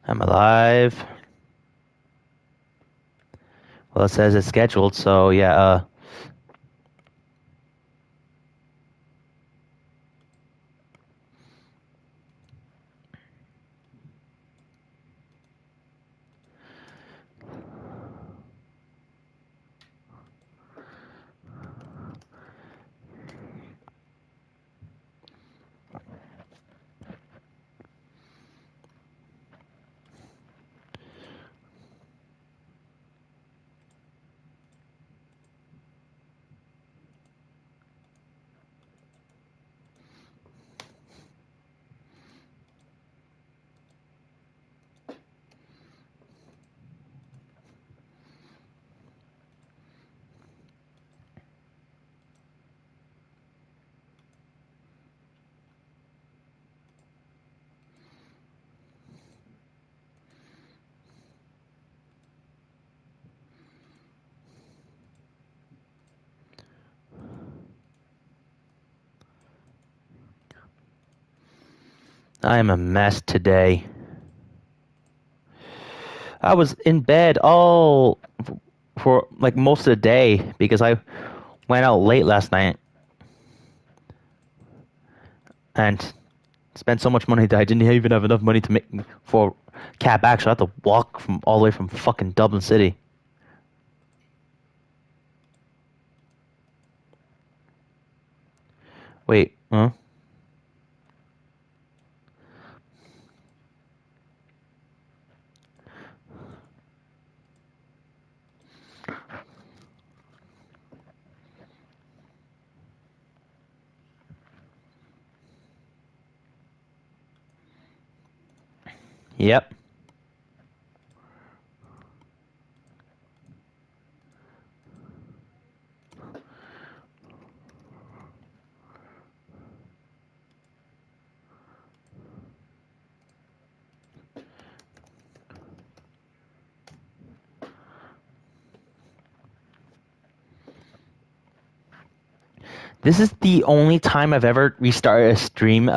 I'm alive. Well, it says it's scheduled, so yeah, I am a mess today. I was in bed all for like most of the day because I went out late last night and spent so much money that I didn't even have enough money to make for cab back, so I had to walk from all the way from fucking Dublin City. Wait, huh? Yep. This is the only time I've ever restarted a stream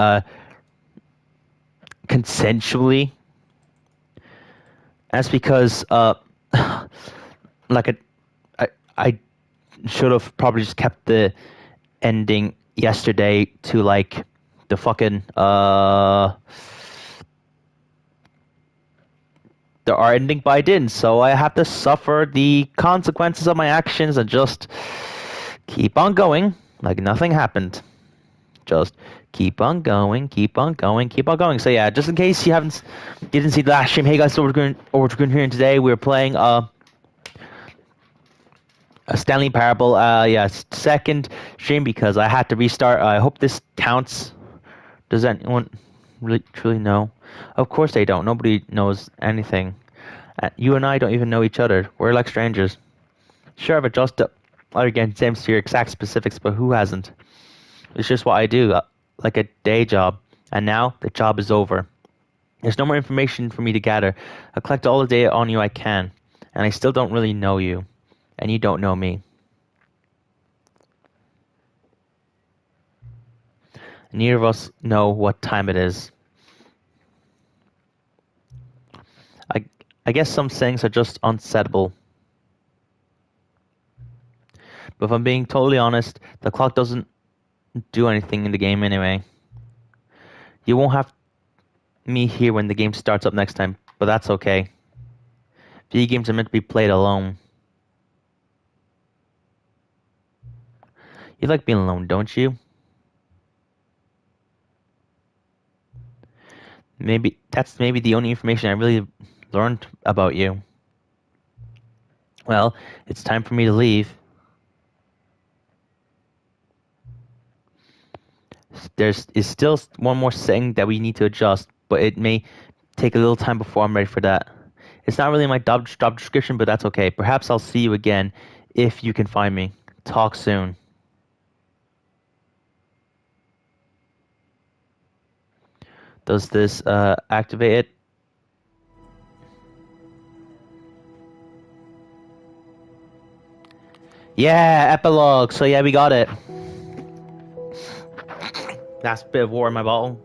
consensually. That's because like I should have probably just kept the ending yesterday to like the fucking the R ending, but I didn't, so I have to suffer the consequences of my actions and just keep on going like nothing happened. Just keep on going, keep on going, keep on going. So yeah, just in case you didn't see the last stream, hey guys, so we're here today. We're playing a Stanley Parable. Yeah, second stream because I had to restart. I hope this counts. Does anyone really truly know? Of course they don't. Nobody knows anything. You and I don't even know each other. We're like strangers. Sure, I've adjusted other game names to your exact specifics, but who hasn't? It's just what I do, like a day job. And now the job is over. There's no more information for me to gather. I'll collect all the data on you I can, and I still don't really know you, and you don't know me. Neither of us know what time it is. I guess some things are just unsettable. But if I'm being totally honest, the clock doesn't do anything in the game anyway. You won't have me here when the game starts up next time, but that's okay. Video games are meant to be played alone. You like being alone, don't you? That's the only information I really learned about you. Well, it's time for me to leave. There's still one more thing that we need to adjust, but it may take a little time before I'm ready for that. It's not really my job description, but that's okay. Perhaps I'll see you again if you can find me. Talk soon. Does this activate it? Yeah, epilogue. So yeah, we got it. That's a bit of water in my bottle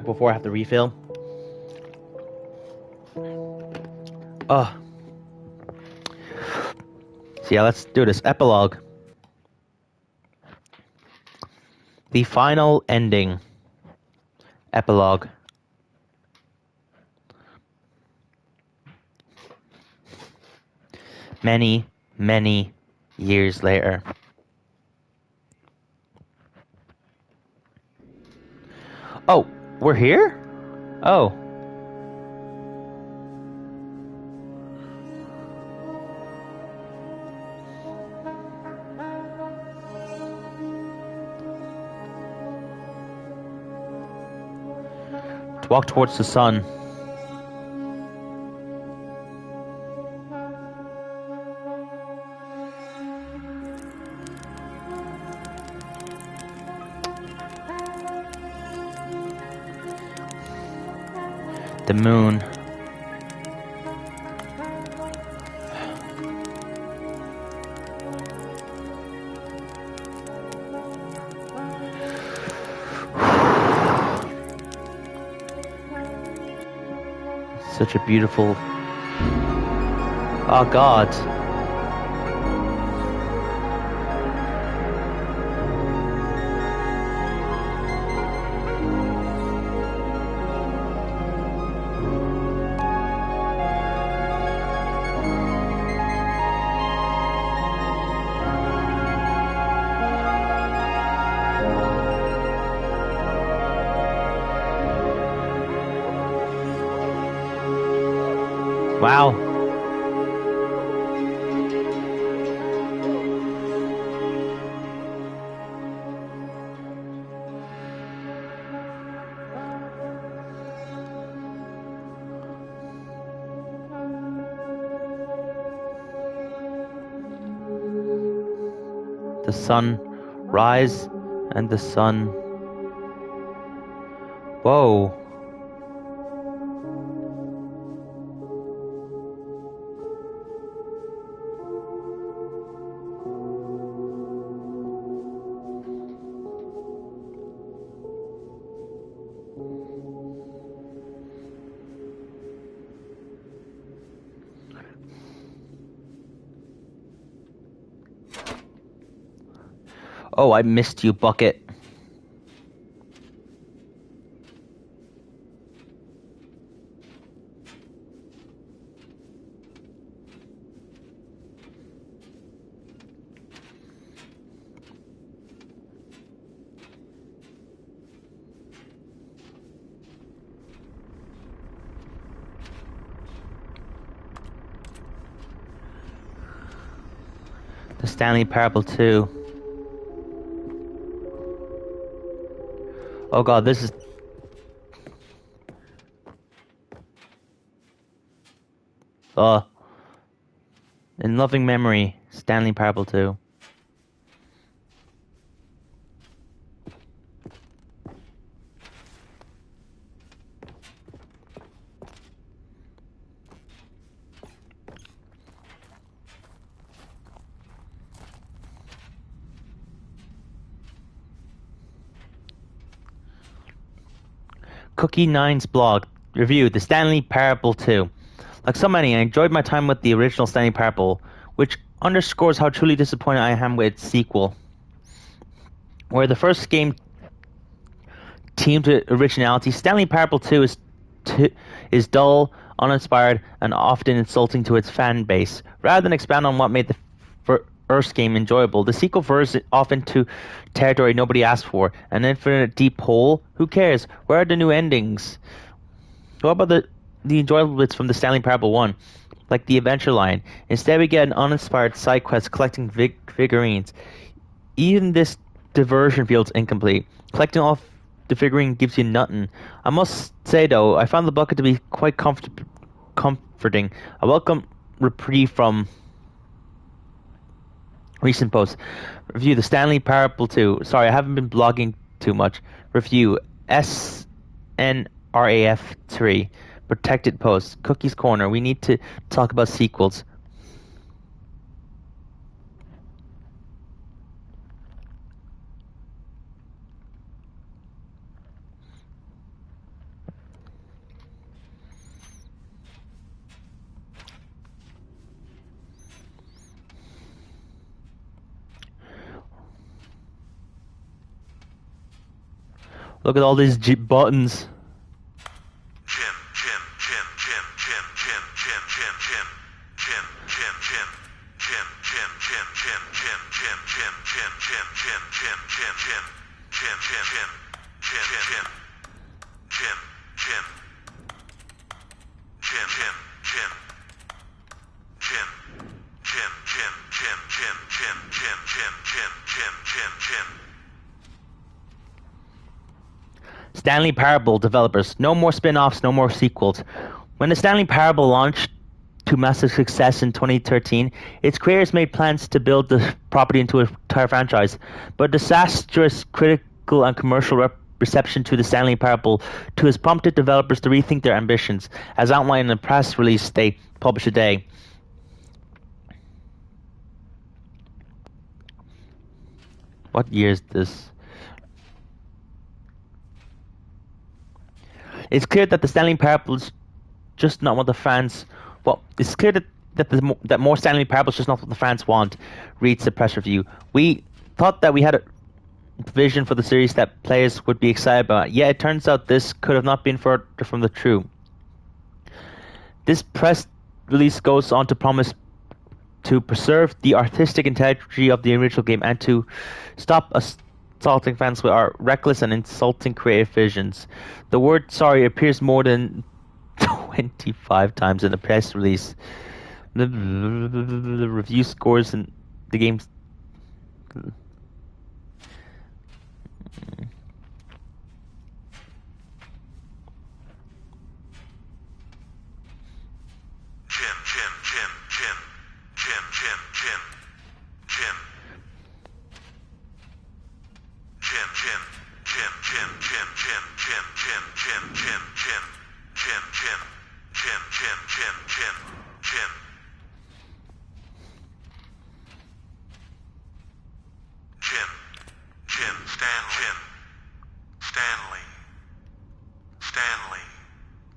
before I have to refill. Oh. So yeah, let's do this. Epilogue. The final ending. Epilogue. Many, many years later. Oh, we're here? Oh. To walk towards the sun. The moon. Such a beautiful... Oh God. Wow. The sun rise and the sun... Whoa. Oh, I missed you, Bucket. The Stanley Parable 2. Oh God, this is... In loving memory, Stanley Parable 2. Cookie Nine's blog. Review, The Stanley Parable 2. Like so many, I enjoyed my time with the original Stanley Parable, which underscores how truly disappointed I am with its sequel. Where the first game teamed with originality, Stanley Parable 2 is dull, uninspired, and often insulting to its fan base. Rather than expand on what made the first game enjoyable, the sequel veers off into territory nobody asked for. An infinite deep hole? Who cares? Where are the new endings? What about the enjoyable bits from the Stanley Parable 1? Like the adventure line. Instead we get an uninspired side quest collecting figurines. Even this diversion feels incomplete. Collecting all the figurine gives you nothing. I must say though, I found the bucket to be quite comforting. A welcome reprieve from recent posts. Review, The Stanley Parable 2. Sorry, I haven't been blogging too much. Review, SNRAF 3. Protected posts. Cookie's Corner. We need to talk about sequels. Look at all these buttons. Stanley Parable developers. No more spin-offs, no more sequels. When the Stanley Parable launched to massive success in 2013, its creators made plans to build the property into an entire franchise, but disastrous critical and commercial reception to the Stanley Parable 2 has prompted developers to rethink their ambitions, as outlined in a press release they published today. What year is this? It's clear that the Stanley Parable is just not what the fans... Well, it's clear that more Stanley Parable is just not what the fans want, reads the press review. We thought that we had a vision for the series that players would be excited about. Yet it turns out this could have not been further from the truth. This press release goes on to promise to preserve the artistic integrity of the original game and to stop assaulting fans with our reckless and insulting creative visions. The word sorry appears more than 25 times in the press release. The review scores in the game's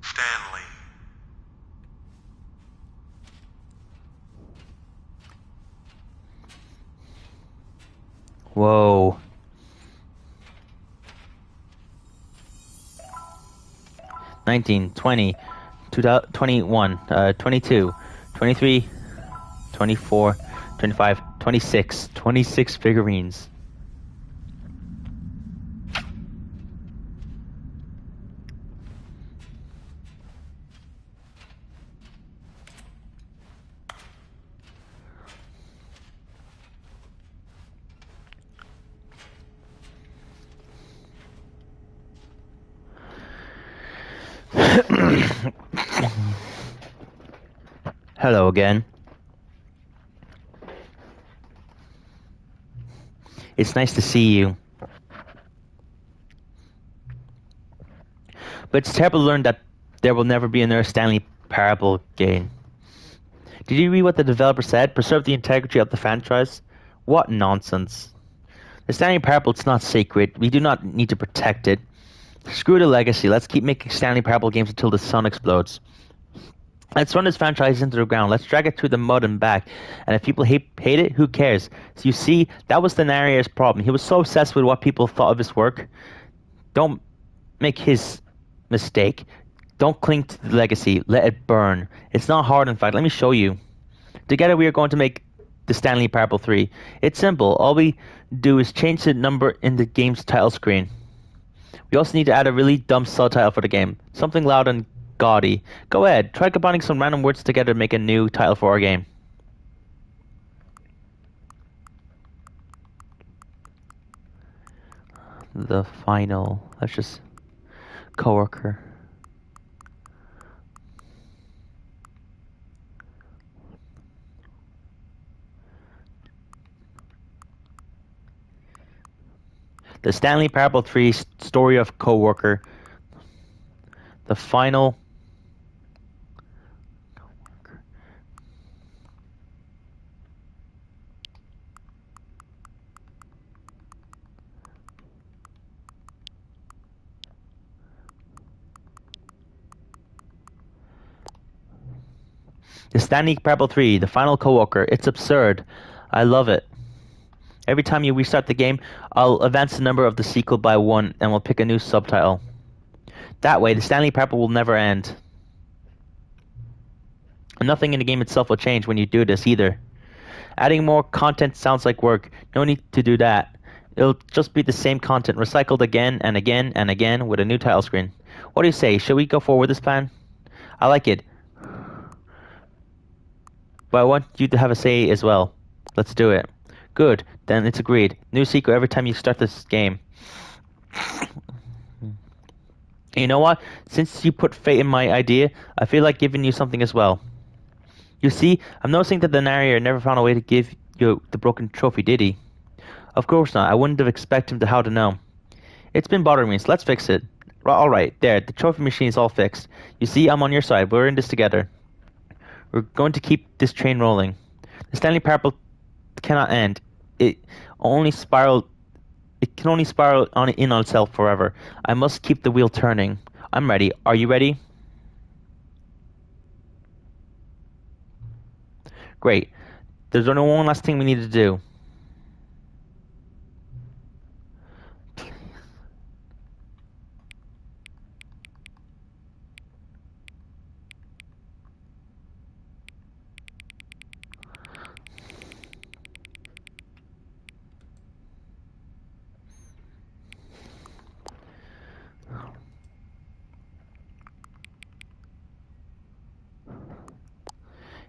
Stanley. Whoa. 19, 20, 21, 22, 23, 24, 25, 26. 26 figurines. Hello again. It's nice to see you. But it's terrible to learn that there will never be another Stanley Parable game. Did you read what the developer said? Preserve the integrity of the franchise? What nonsense. The Stanley Parable is not sacred. We do not need to protect it. Screw the legacy. Let's keep making Stanley Parable games until the sun explodes. Let's run this franchise into the ground. Let's drag it through the mud and back. And if people hate it, who cares? So you see, that was the narrator's problem. He was so obsessed with what people thought of his work. Don't make his mistake. Don't cling to the legacy. Let it burn. It's not hard, in fact. Let me show you. Together we are going to make the Stanley Parable 3. It's simple. All we do is change the number in the game's title screen. We also need to add a really dumb subtitle for the game. Something loud and gaudy. Go ahead, try combining some random words together to make a new title for our game. The final, let's just coworker. The Stanley Parable 3 story of coworker. The final. The Stanley Parable 3, the final coworker. It's absurd. I love it. Every time you restart the game, I'll advance the number of the sequel by 1, and we'll pick a new subtitle. That way, the Stanley Parable will never end. And nothing in the game itself will change when you do this either. Adding more content sounds like work. No need to do that. It'll just be the same content recycled again and again and again with a new title screen. What do you say? Should we go forward with this plan? I like it. But I want you to have a say as well. Let's do it. Good. Then it's agreed. New sequel every time you start this game. You know what? Since you put faith in my idea, I feel like giving you something as well. You see, I'm noticing that the narrator never found a way to give you the broken trophy, did he? Of course not. I wouldn't have expected him to how to know. It's been bothering me, so let's fix it. Alright, there. The trophy machine is all fixed. You see, I'm on your side. We're in this together. We're going to keep this train rolling. The Stanley Parable cannot end. It can only spiral in on itself forever. I must keep the wheel turning. I'm ready. Are you ready? Great. There's only one last thing we need to do.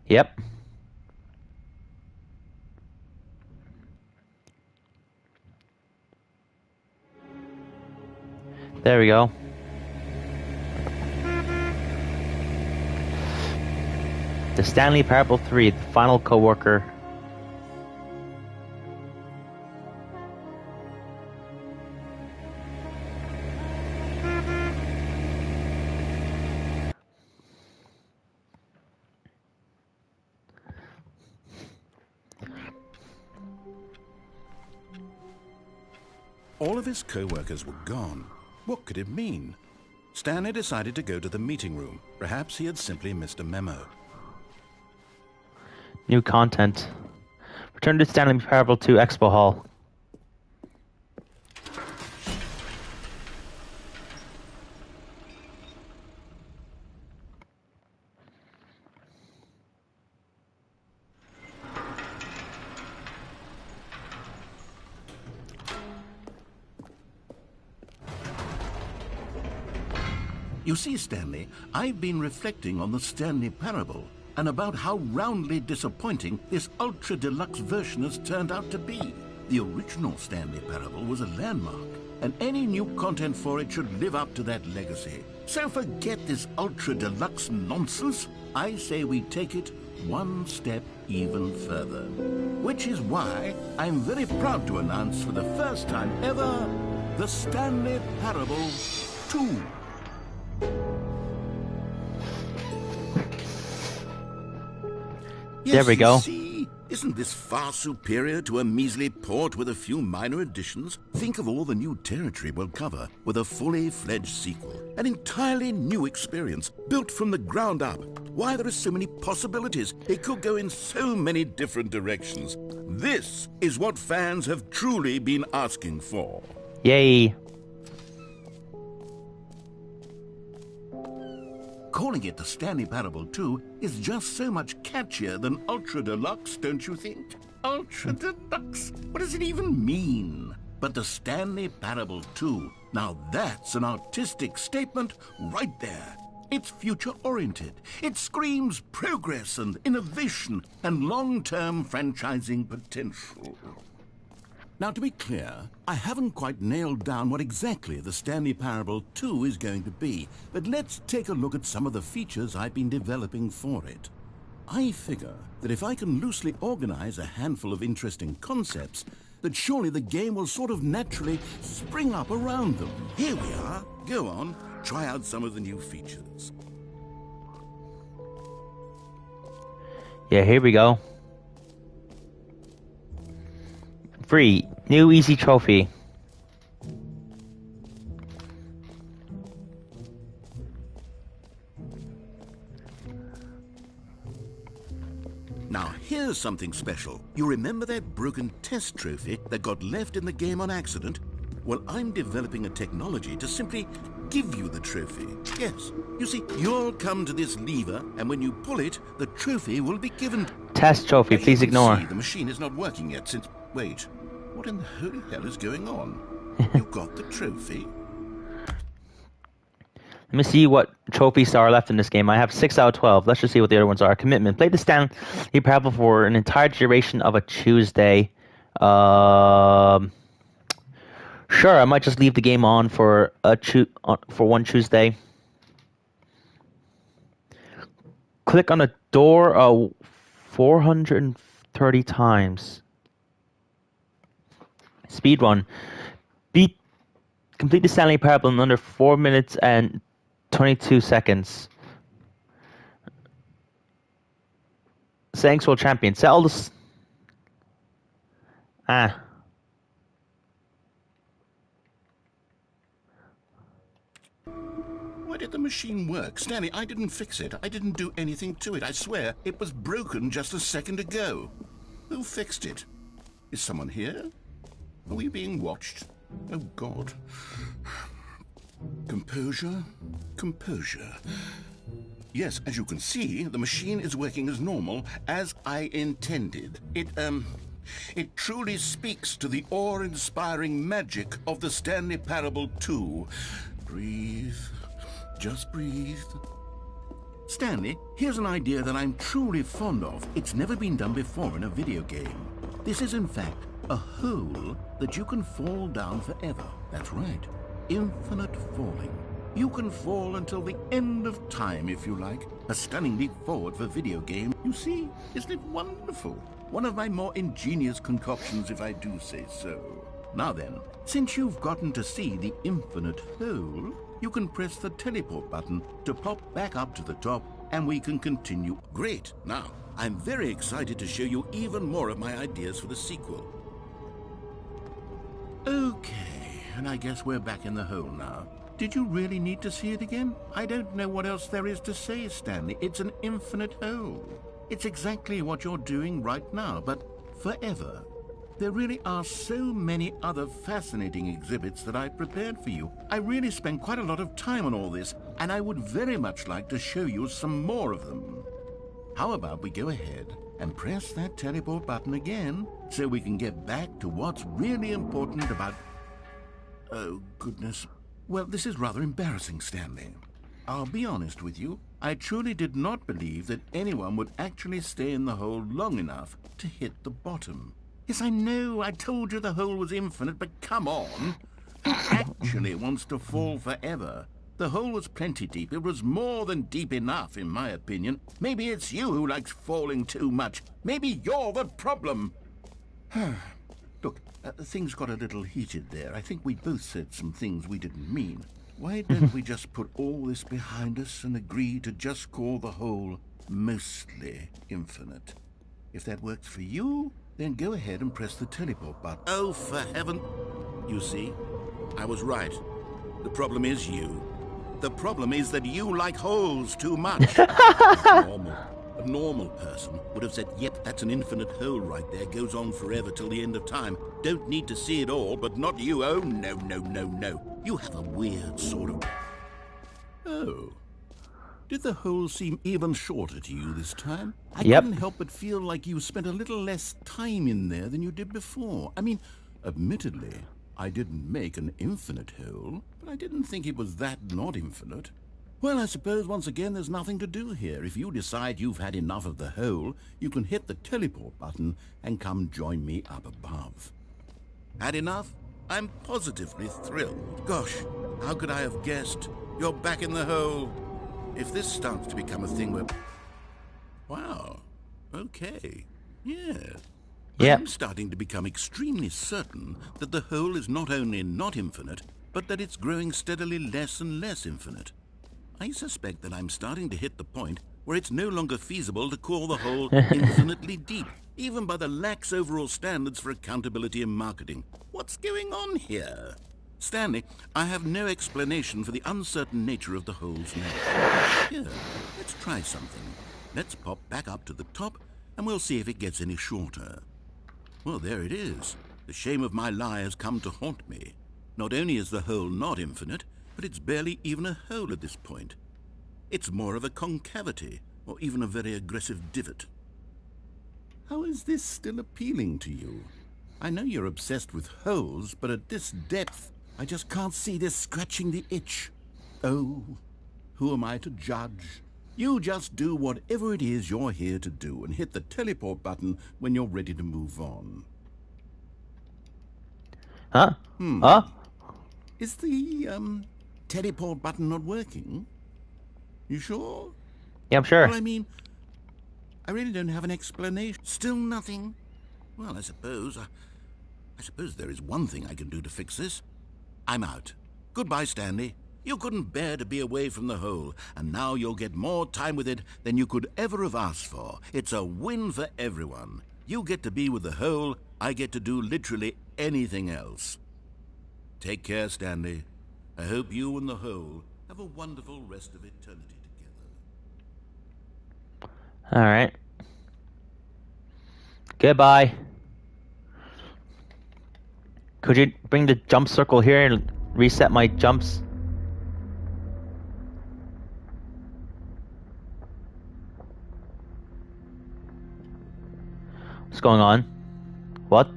Yep. There we go. The Stanley Parable 3, the final co-worker. All of his co-workers were gone. What could it mean? Stanley decided to go to the meeting room. Perhaps he had simply missed a memo. New content. Return to Stanley Parable 2 Expo Hall. You see, Stanley, I've been reflecting on the Stanley Parable and about how roundly disappointing this ultra-deluxe version has turned out to be. The original Stanley Parable was a landmark, and any new content for it should live up to that legacy. So forget this ultra-deluxe nonsense. I say we take it one step even further. Which is why I'm very proud to announce for the first time ever, the Stanley Parable 2. There we go. See, isn't this far superior to a measly port with a few minor additions? Think of all the new territory we'll cover with a fully fledged sequel. An entirely new experience, built from the ground up. Why, there are so many possibilities. It could go in so many different directions. This is what fans have truly been asking for. Yay. Calling it the Stanley Parable 2 is just so much catchier than Ultra Deluxe, don't you think? Ultra Deluxe? What does it even mean? But the Stanley Parable 2, now that's an artistic statement right there. It's future-oriented. It screams progress and innovation and long-term franchising potential. Now, to be clear, I haven't quite nailed down what exactly the Stanley Parable 2 is going to be, but let's take a look at some of the features I've been developing for it. I figure that if I can loosely organize a handful of interesting concepts, that surely the game will sort of naturally spring up around them. Here we are. Go on, try out some of the new features. Yeah, here we go. Free. New easy trophy. Now, here's something special. You remember that broken test trophy that got left in the game on accident? Well, I'm developing a technology to simply give you the trophy. Yes. You see, you'll come to this lever, and when you pull it, the trophy will be given. Test trophy, As please you can ignore. see, the machine is not working yet since... Wait, what in the holy hell is going on? You got the trophy? Let me see what trophies are left in this game. I have 6 out of 12. Let's just see what the other ones are. Commitment. Play the Stanley Parable for an entire duration of a Tuesday. Sure, I might just leave the game on for one Tuesday. Click on a door 430 times. Speedrun. Complete the Stanley Parable in under 4 minutes and 22 seconds. Settings World Champion. Settle this. Why did the machine work? Stanley, I didn't fix it. I didn't do anything to it. I swear, it was broken just a second ago. Who fixed it? Is someone here? Are we being watched? Oh, God. Composure. Composure. Yes, as you can see, the machine is working as normal, as I intended. It truly speaks to the awe-inspiring magic of the Stanley Parable 2. Breathe. Just breathe. Stanley, here's an idea that I'm truly fond of. It's never been done before in a video game. This is, in fact, a hole that you can fall down forever. That's right. Infinite falling. You can fall until the end of time, if you like. A stunning leap forward for video game. You see, isn't it wonderful? One of my more ingenious concoctions, if I do say so. Now then, since you've gotten to see the infinite hole, you can press the teleport button to pop back up to the top, and we can continue. Great. Now, I'm very excited to show you even more of my ideas for the sequel. Okay, and I guess we're back in the hole now. Did you really need to see it again? I don't know what else there is to say, Stanley. It's an infinite hole. It's exactly what you're doing right now, but forever. There really are so many other fascinating exhibits that I've prepared for you. I really spent quite a lot of time on all this, and I would very much like to show you some more of them. How about we go ahead and press that teleport button again, so we can get back to what's really important about... Oh, goodness. Well, this is rather embarrassing, Stanley. I'll be honest with you. I truly did not believe that anyone would actually stay in the hole long enough to hit the bottom. Yes, I know, I told you the hole was infinite, but come on. Who actually wants to fall forever? The hole was plenty deep. It was more than deep enough, in my opinion. Maybe it's you who likes falling too much. Maybe you're the problem. Look, things got a little heated there. I think we both said some things we didn't mean. Why don't we just put all this behind us and agree to just call the hole mostly infinite? If that works for you, then go ahead and press the teleport button. Oh, for heaven... You see, I was right. The problem is you. The problem is that you like holes too much. A normal person would have said, yep, that's an infinite hole right there, goes on forever till the end of time. Don't need to see it all, but not you. Oh, no, no, no, no. You have a weird sort of... Oh. Did the hole seem even shorter to you this time? I couldn't help but feel like you spent a little less time in there than you did before. I mean, admittedly, I didn't make an infinite hole, but I didn't think it was that not infinite. Well, I suppose once again there's nothing to do here. If you decide you've had enough of the hole, you can hit the teleport button and come join me up above. Had enough? I'm positively thrilled. Gosh, how could I have guessed? You're back in the hole. If this starts to become a thing where... Wow. Okay. Yeah. I'm starting to become extremely certain that the hole is not only not infinite, but that it's growing steadily less and less infinite. I suspect that I'm starting to hit the point where it's no longer feasible to call the hole infinitely deep, even by the lax overall standards for accountability and marketing. What's going on here? Stanley, I have no explanation for the uncertain nature of the hole's name. Here, let's try something. Let's pop back up to the top and we'll see if it gets any shorter. Well, there it is. The shame of my lie has come to haunt me. Not only is the hole not infinite, but it's barely even a hole at this point. It's more of a concavity, or even a very aggressive divot. How is this still appealing to you? I know you're obsessed with holes, but at this depth, I just can't see this scratching the itch. Oh, who am I to judge? You just do whatever it is you're here to do and hit the teleport button when you're ready to move on. Huh? Huh? Is the, teleport button not working? You sure? Yeah, I'm sure. Well, I mean, I really don't have an explanation. Still nothing? Well, I suppose there is one thing I can do to fix this. I'm out. Goodbye, Stanley. You couldn't bear to be away from the hole, and now you'll get more time with it than you could ever have asked for. It's a win for everyone. You get to be with the hole, I get to do literally anything else. Take care, Stanley. I hope you and the hole have a wonderful rest of eternity together. Alright. Goodbye. Could you bring the jump circle here and reset my jumps? What's going on? What?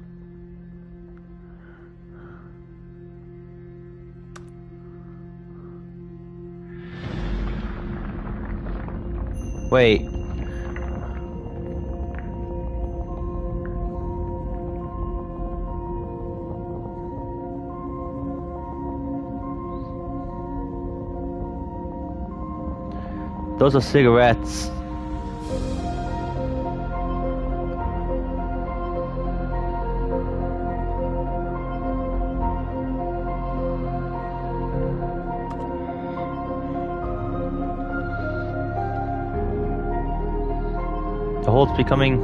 Wait. Those are cigarettes. The hole's becoming...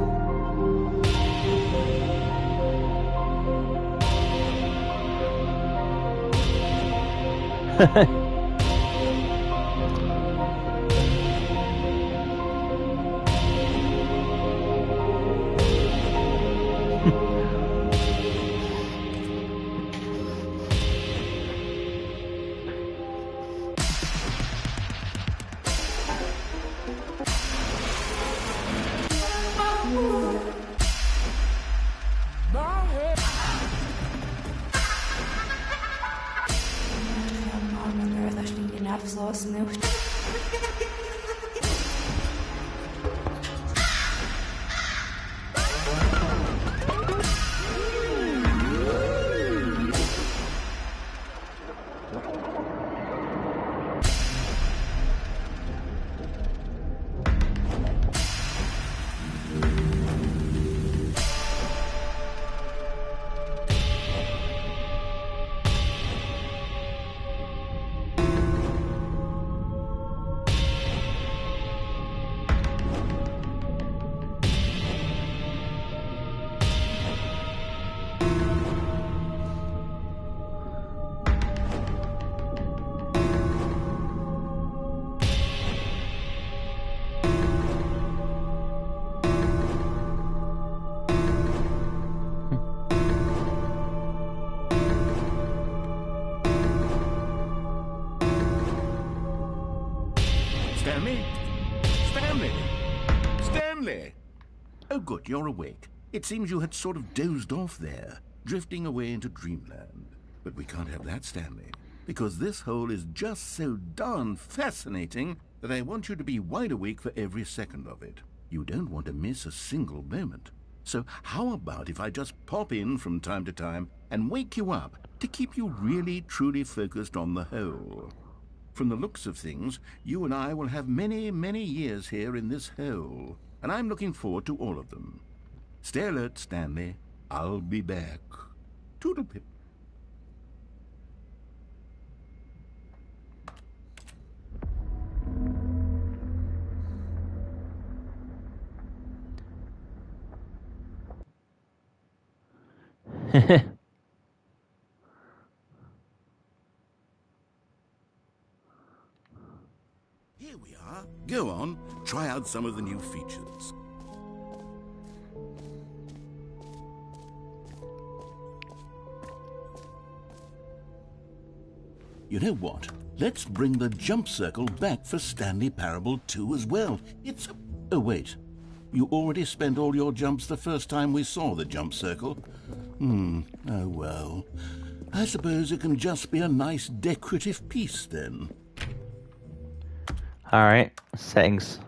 Stanley? Stanley? Stanley! Oh, good, you're awake. It seems you had sort of dozed off there, drifting away into dreamland. But we can't have that, Stanley, because this hole is just so darn fascinating that I want you to be wide awake for every second of it. You don't want to miss a single moment. So how about if I just pop in from time to time and wake you up to keep you really, truly focused on the hole? From the looks of things, you and I will have many, many years here in this hole, and I'm looking forward to all of them. Stay alert, Stanley. I'll be back. Toodle-pip. Here we are. Go on, try out some of the new features. You know what? Let's bring the jump circle back for Stanley Parable 2 as well. It's a... Oh, wait. You already spent all your jumps the first time we saw the jump circle? Oh well. I suppose it can just be a nice decorative piece then. Alright, settings.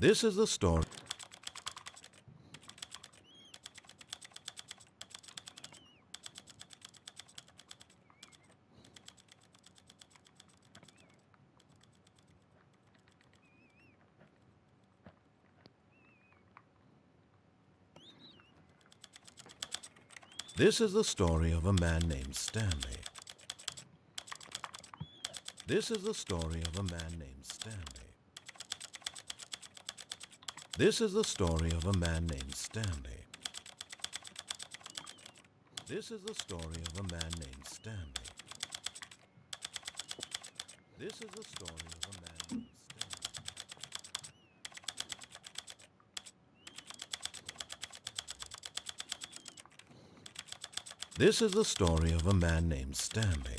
This is the story. This is the story of a man named Stanley. This is the story of a man named Stanley. This is the story of a man named Stanley. This is the story of a man named Stanley. This is the story of a man named Stanley. This is the story of a man named Stanley.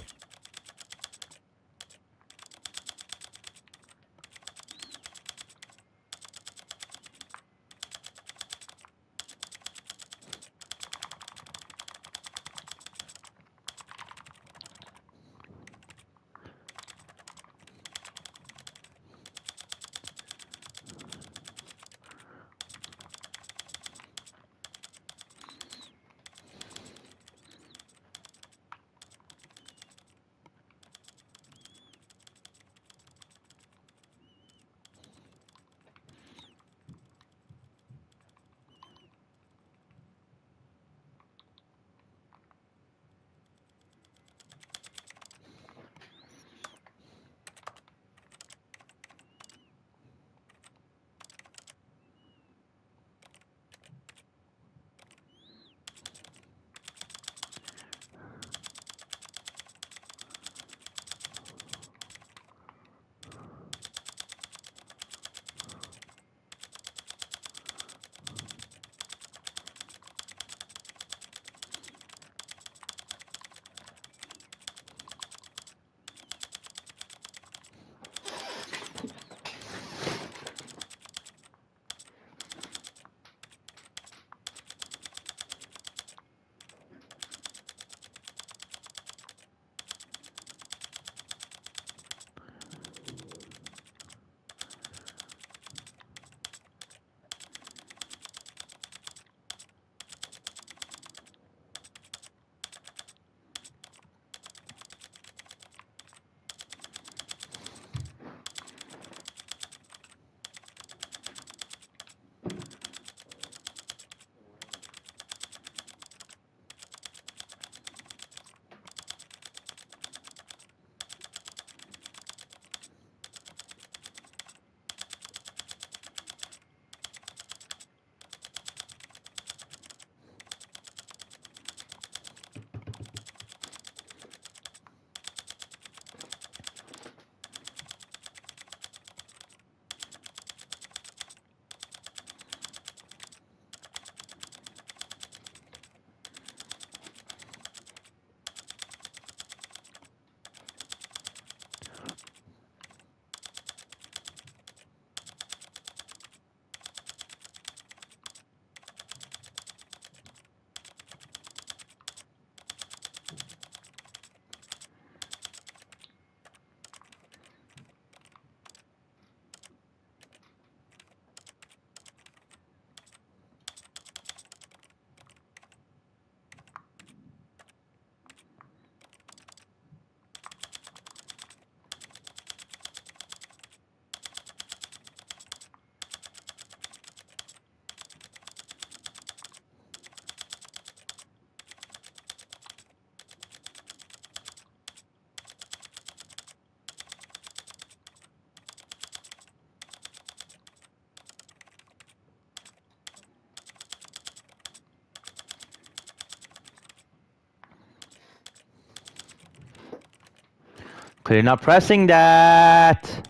Clearly not pressing that.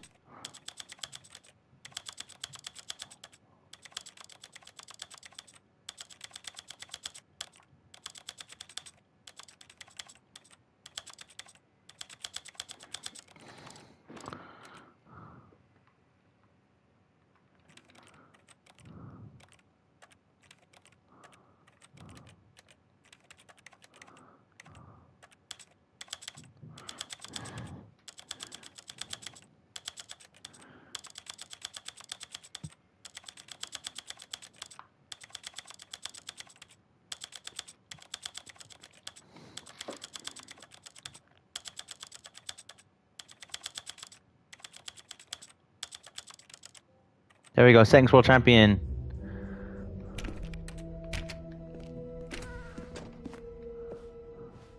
There we go, settings world champion.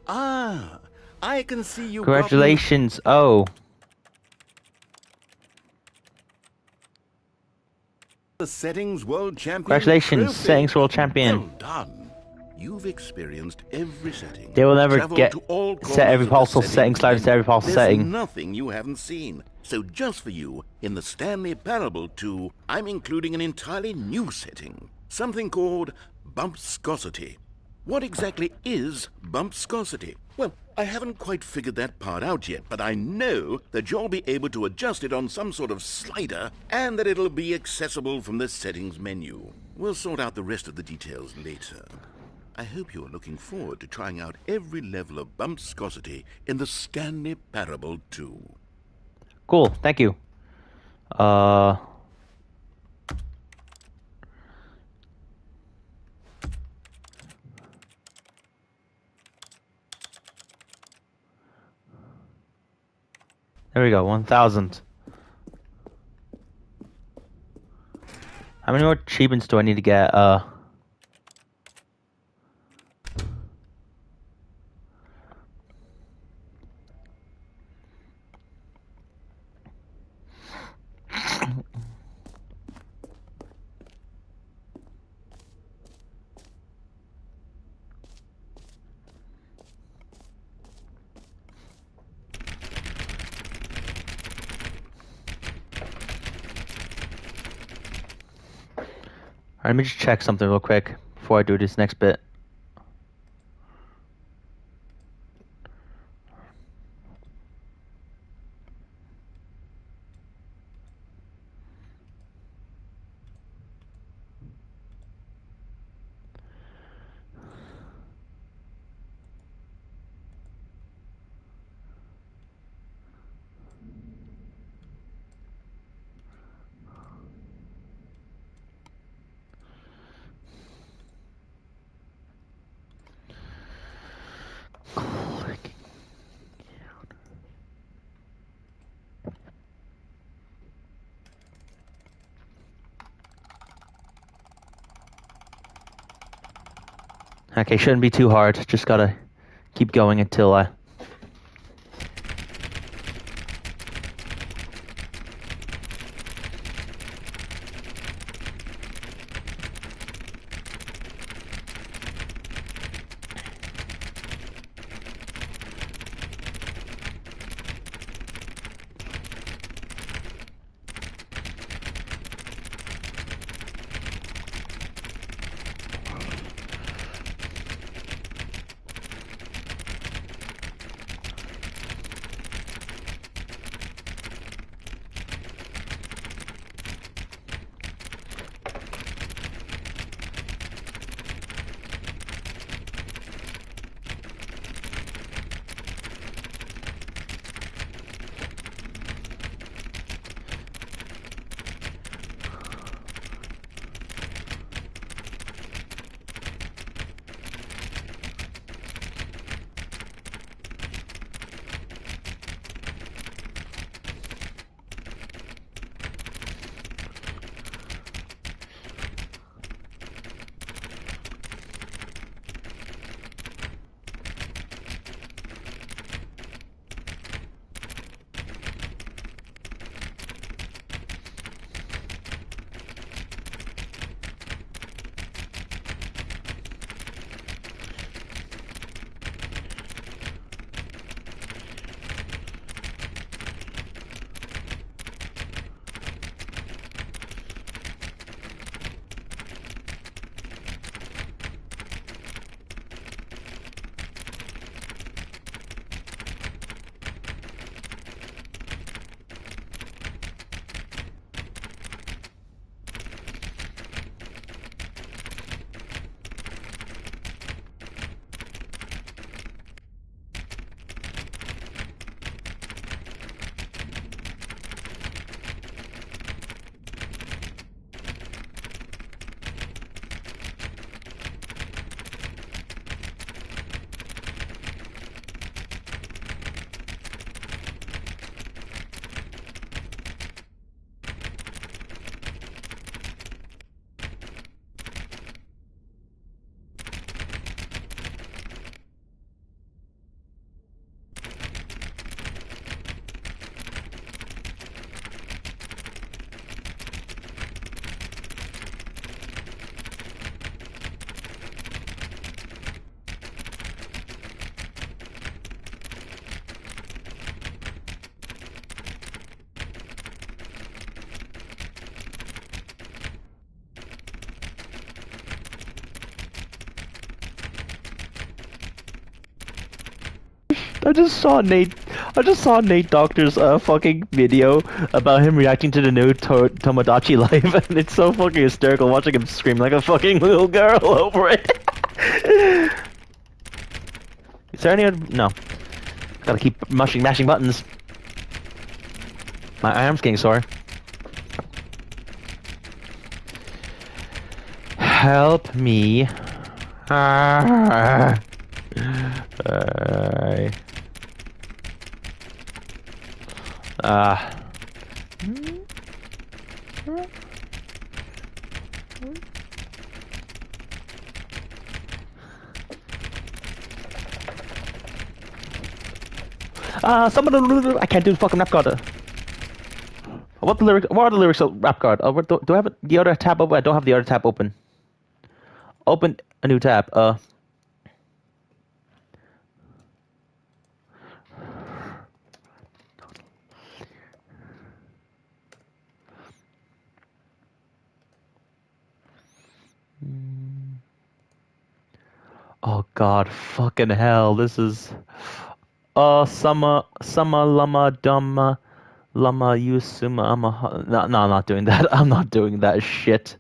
Ah, I can see you. Congratulations. Oh. The settings world champion. Congratulations, trophy. settings world champion. Well done. You've experienced every setting. They will never Traveled get to all set every corners of the possible setting, slide menu. set every possible There's setting. nothing you haven't seen. So just for you, in the Stanley Parable 2, I'm including an entirely new setting. Something called bumpscosity. What exactly is bumpscosity? Well, I haven't quite figured that part out yet, but I know that you'll be able to adjust it on some sort of slider and that it'll be accessible from the settings menu. We'll sort out the rest of the details later. I hope you're looking forward to trying out every level of bumpscosity in the Stanley Parable 2. Cool, thank you. There we go, 1,000. How many more achievements do I need to get? Alright, let me just check something real quick before I do this next bit. Okay, shouldn't be too hard. Just gotta keep going until I... I just saw Nate Doctor's fucking video about him reacting to the new Tomodachi Life, and it's so fucking hysterical watching him scream like a fucking little girl over it. Is there any other? No. Gotta keep mashing buttons. My arm's getting sore. Help me. Some of the I can't do the fucking rap card. What are the lyrics of rap card? Do I have the other tab open? I don't have the other tab open. Open a new tab. Oh God, fucking hell! This is summer lama dumma lama yusuma. No, I'm not doing that. I'm not doing that shit.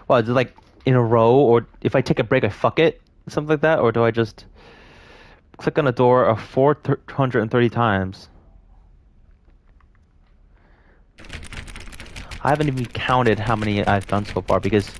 Well, is it like in a row, or if I take a break, I fuck it, something like that, or do I just click on a door 430 times? I haven't even counted how many I've done so far because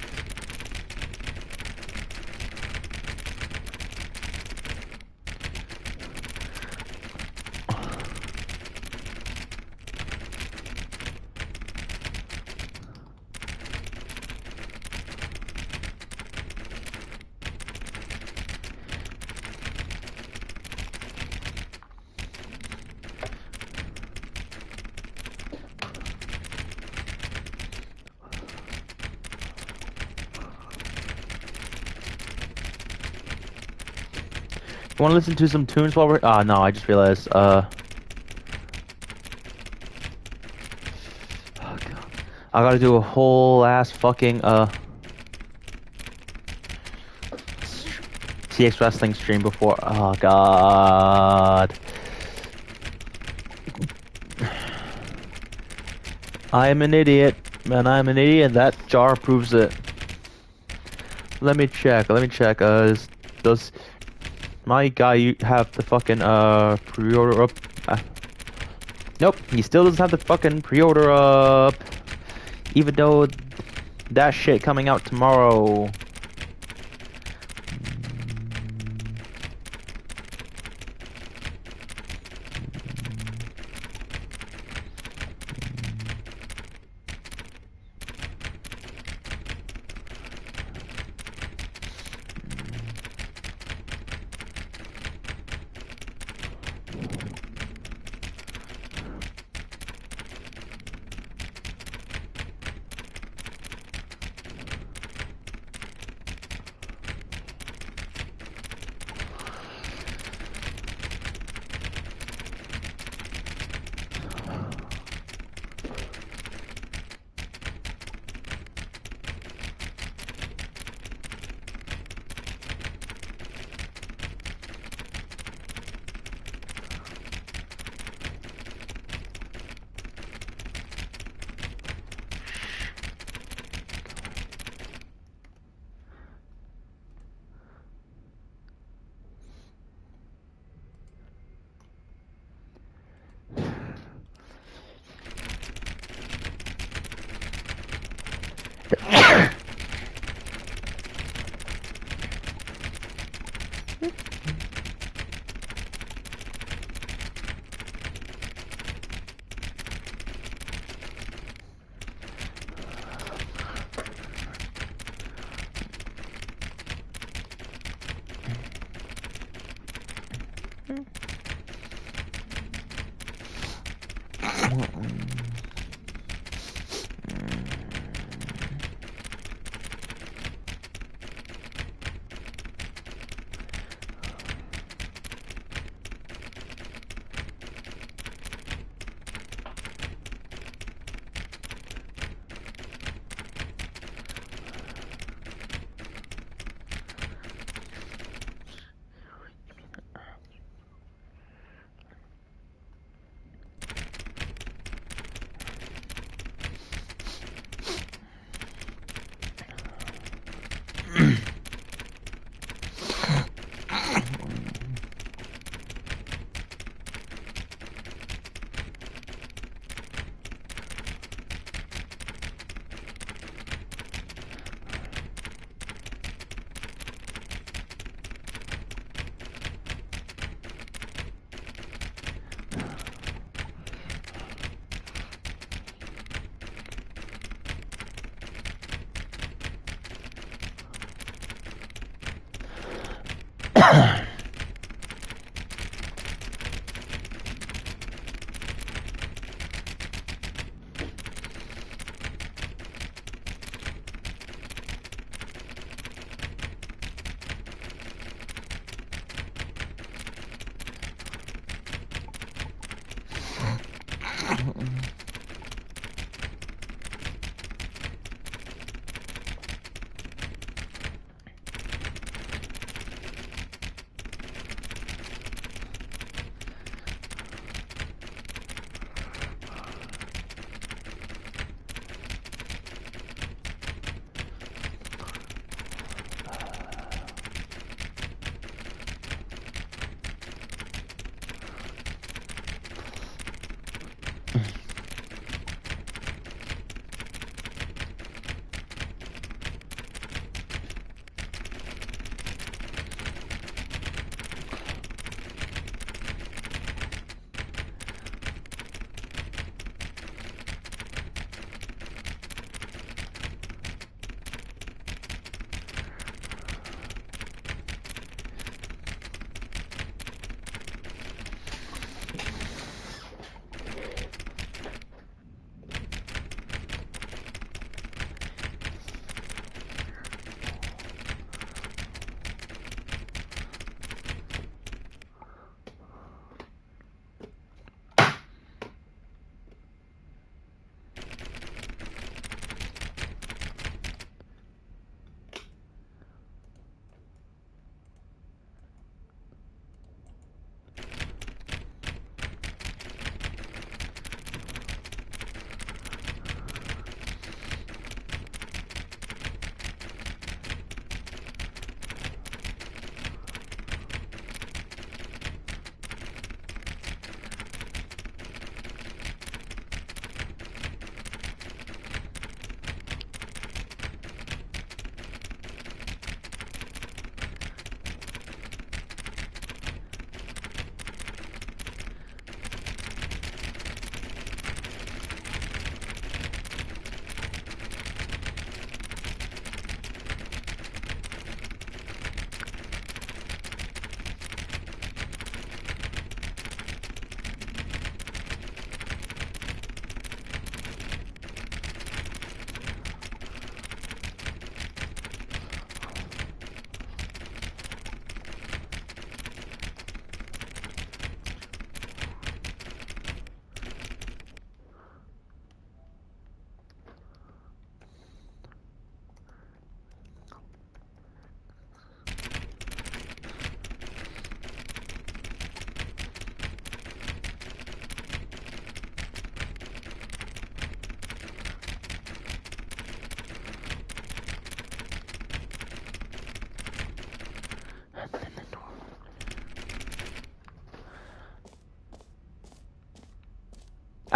you want to listen to some tunes while we're... Ah, no, I just realized, oh, God. I gotta do a whole ass fucking, TX Wrestling stream before... Oh, God. I am an idiot, man, I'm an idiot, that jar proves it. Let me check, does... My guy, you have the fucking, pre-order up. Nope, he still doesn't have the fucking pre-order up. Even though that shit coming out tomorrow.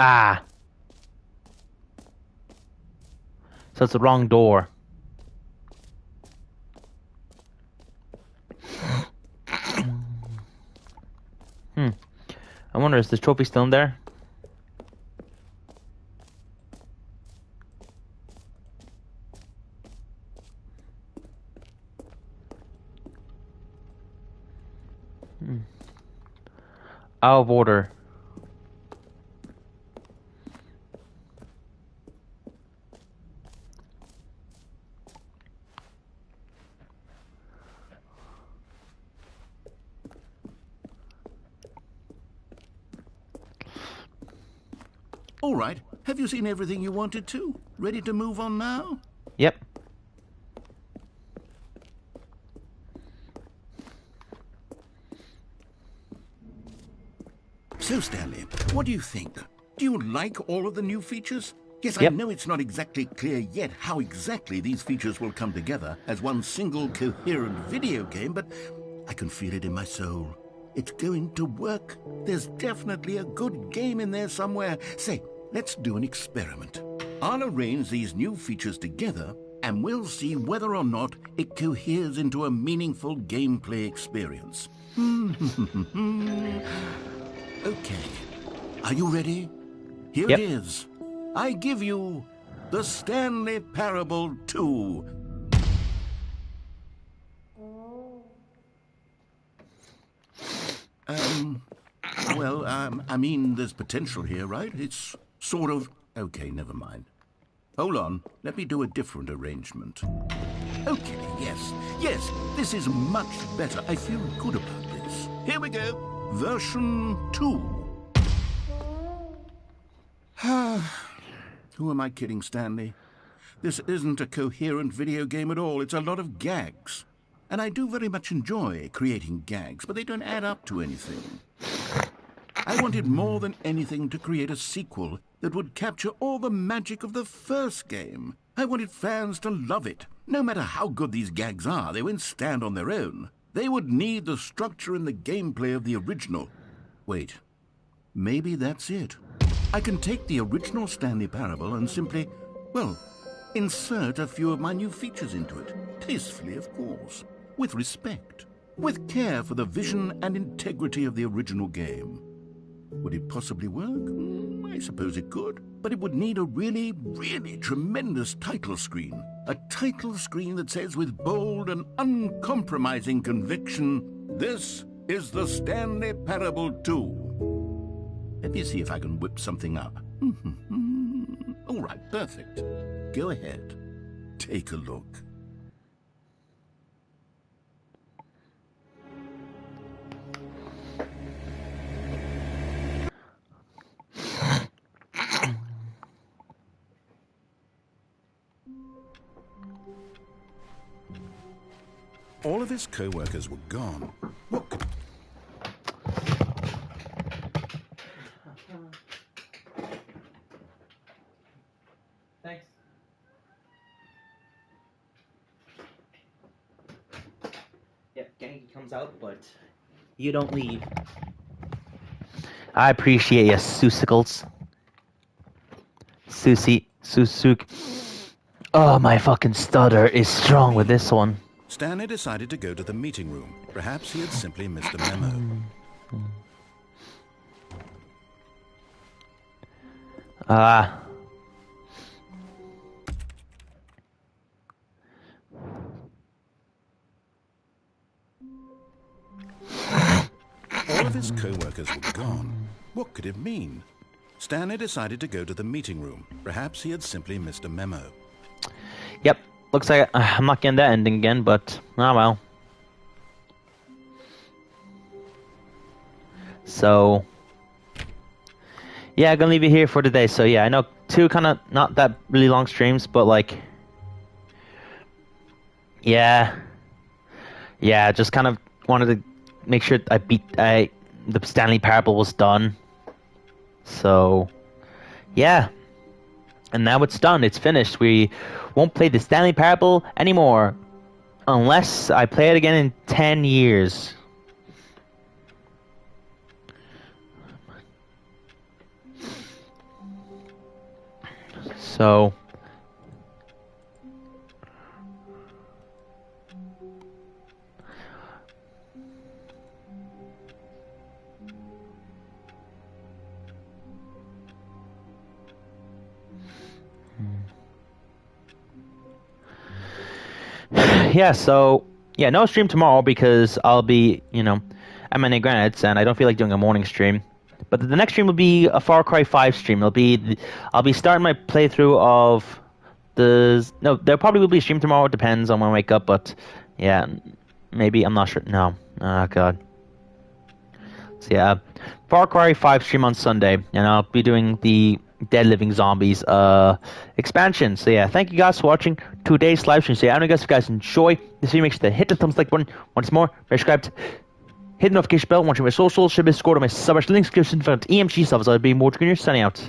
Ah. So it's the wrong door. I wonder, is this trophy still in there? Out of order. All right. Have you seen everything you wanted to? Ready to move on now? Yep. So, Stanley, what do you think? Do you like all of the new features? Yes, Yep. I know it's not exactly clear yet how exactly these features will come together as one single coherent video game, but I can feel it in my soul. It's going to work. There's definitely a good game in there somewhere. Say, let's do an experiment. I'll arrange these new features together, and we'll see whether or not it coheres into a meaningful gameplay experience. Okay. Are you ready? Here Yep. it is. I give you the Stanley Parable 2. Well, I mean, there's potential here, right? It's sort of... Okay, never mind. Hold on, let me do a different arrangement. Okay, yes, this is much better. I feel good about this. Here we go. Version 2. Who am I kidding, Stanley? This isn't a coherent video game at all. It's a lot of gags. And I do very much enjoy creating gags, but they don't add up to anything. I wanted more than anything to create a sequel that would capture all the magic of the first game. I wanted fans to love it. No matter how good these gags are, they won't stand on their own. They would need the structure and the gameplay of the original. Wait, maybe that's it. I can take the original Stanley Parable and simply, well, insert a few of my new features into it. Tastefully, of course. With respect. With care for the vision and integrity of the original game. Would it possibly work? I suppose it could. But it would need a really, really tremendous title screen. A title screen that says with bold and uncompromising conviction, "This is the Stanley Parable 2." Let me see if I can whip something up. All right, perfect. Go ahead. Take a look. All of his co-workers were gone. What could... Thanks. Yep, Genki comes out, but you don't leave. I appreciate you, Susicles. Susuk. Oh, my fucking stutter is strong with this one. Stanley decided to go to the meeting room. Perhaps he had simply missed a memo. All of his co-workers were gone. What could it mean? Stanley decided to go to the meeting room. Perhaps he had simply missed a memo. Yep. Looks like I'm not getting that ending again, but oh well. So, yeah, I'm gonna leave it here for today. So yeah, I know 2 kind of not that really long streams, but like, yeah, just kind of wanted to make sure the Stanley Parable was done. So, yeah. And now it's done. It's finished. We won't play the Stanley Parable anymore. Unless I play it again in 10 years. So... yeah, so, yeah, no stream tomorrow because I'll be, at my Granite's and I don't feel like doing a morning stream. But the next stream will be a Far Cry 5 stream. I'll be starting my playthrough of there probably will be a stream tomorrow. It depends on when I wake up, but yeah, maybe, I'm not sure. No. Oh, God. So, yeah, Far Cry 5 stream on Sunday, and I'll be doing the Dead Living Zombies expansion. So yeah, thank you guys for watching today's live stream. So yeah, I don't know if you guys enjoy this video, make sure to hit the thumbs like button. Once more, subscribe, hit the notification bell, watch my socials, should be scored on my subreddit links, description for EMG stuff. So I'll be more junior, signing out.